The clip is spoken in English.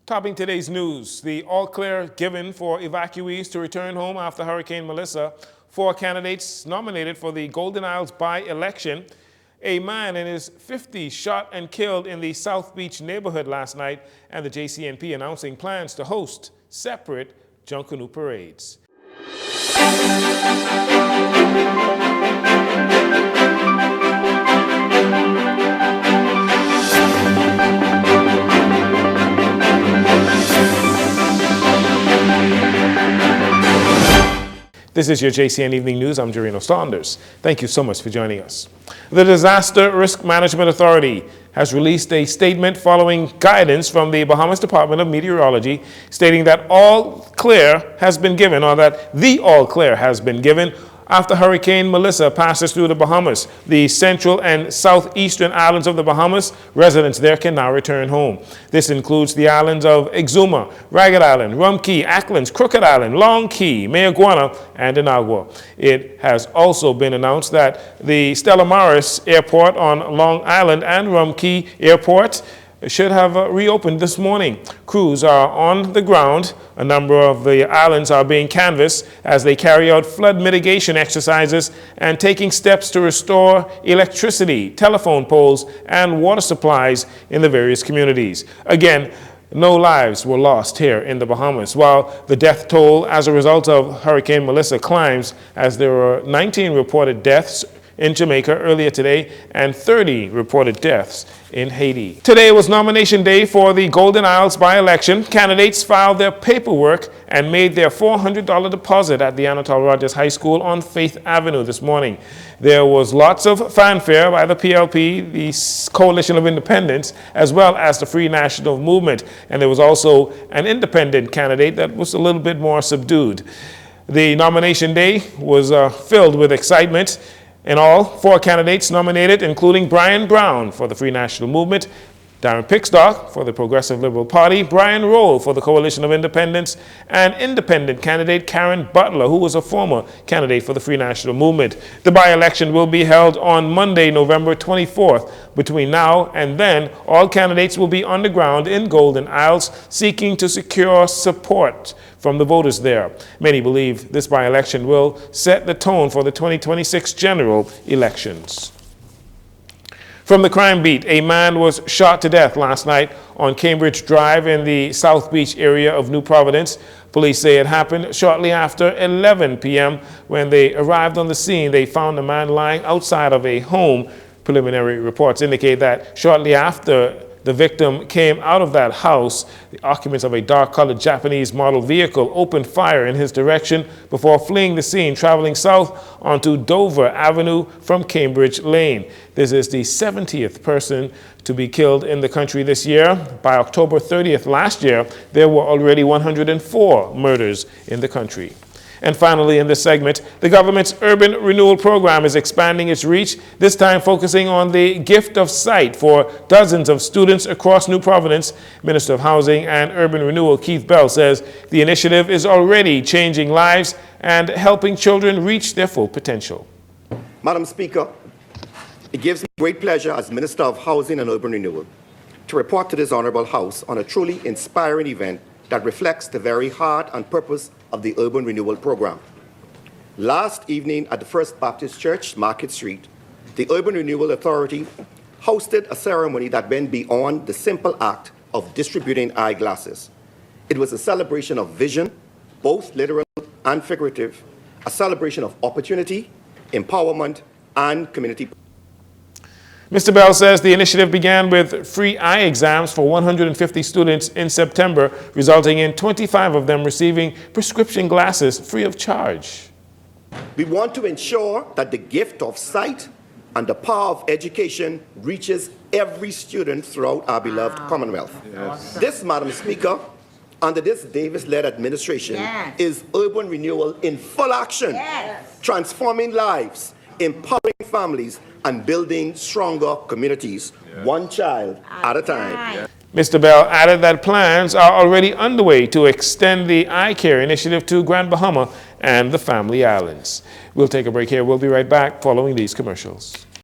Topping today's news, the all-clear given for evacuees to return home after Hurricane Melissa. 4 candidates nominated for the Golden Isles by-election. A man in his 50s shot and killed in the South Beach neighborhood last night, and the JCNP announcing plans to host separate Junkanoo parades. This is your JCN Evening News. I'm Jcn News. Thank you so much for joining us. The Disaster Risk Management Authority has released a statement following guidance from the Bahamas Department of Meteorology stating that all clear has been given, or that the all clear has been given after Hurricane Melissa passes through the Bahamas. The central and southeastern islands of the Bahamas, residents there can now return home. This includes the islands of Exuma, Ragged Island, Rum Cay, Acklins, Crooked Island, Long Cay, Mayaguana, and Inagua. It has also been announced that the Stella Maris Airport on Long Island and Rum Cay Airport should have reopened this morning. Crews are on the ground. A number of the islands are being canvassed as they carry out flood mitigation exercises and taking steps to restore electricity, telephone poles, and water supplies in the various communities. Again, no lives were lost here in the Bahamas, while the death toll as a result of Hurricane Melissa climbs, as there were 19 reported deaths in Jamaica earlier today and 30 reported deaths in Haiti. Today was nomination day for the Golden Isles by-election. Candidates filed their paperwork and made their $400 deposit at the Anatole Rogers High School on Faith Avenue this morning. There was lots of fanfare by the PLP, the Coalition of Independents, as well as the Free National Movement, and there was also an independent candidate that was a little bit more subdued. The nomination day was filled with excitement. In all, 4 candidates nominated, including Brian Brown for the Free National Movement, Darren Pickstock for the Progressive Liberal Party, Brian Roll for the Coalition of Independents, and independent candidate Karen Butler, who was a former candidate for the Free National Movement. The by-election will be held on Monday, November 24th. Between now and then, all candidates will be on the ground in Golden Isles seeking to secure support from the voters there. Many believe this by-election will set the tone for the 2026 general elections. From the crime beat, a man was shot to death last night on Cambridge Drive in the South Beach area of New Providence. Police say it happened shortly after 11 p.m. When they arrived on the scene, they found the man lying outside of a home. Preliminary reports indicate that shortly after the victim came out of that house, the occupants of a dark-colored Japanese model vehicle opened fire in his direction before fleeing the scene, traveling south onto Dover Avenue from Cambridge Lane. This is the 70th person to be killed in the country this year. By October 30th last year, there were already 104 murders in the country. And finally, in this segment, the government's urban renewal program is expanding its reach, this time focusing on the gift of sight for dozens of students across New Providence. Minister of Housing and Urban Renewal Keith Bell says the initiative is already changing lives and helping children reach their full potential. Madam Speaker, it gives me great pleasure as Minister of Housing and Urban Renewal to report to this Honourable House on a truly inspiring event that reflects the very heart and purpose of the Urban Renewal Program. Last evening at the First Baptist Church, Market Street, the Urban Renewal Authority hosted a ceremony that went beyond the simple act of distributing eyeglasses. It was a celebration of vision, both literal and figurative, a celebration of opportunity, empowerment, and community. Mr. Bell says the initiative began with free eye exams for 150 students in September, resulting in 25 of them receiving prescription glasses free of charge. We want to ensure that the gift of sight and the power of education reaches every student throughout our beloved Commonwealth. Yes. This, Madam Speaker, under this Davis-led administration, is urban renewal in full action, transforming lives, empowering families, and building stronger communities, one child at a time. Mr. Bell added that plans are already underway to extend the eye care initiative to Grand Bahama and the Family Islands. We'll take a break here. We'll be right back following these commercials.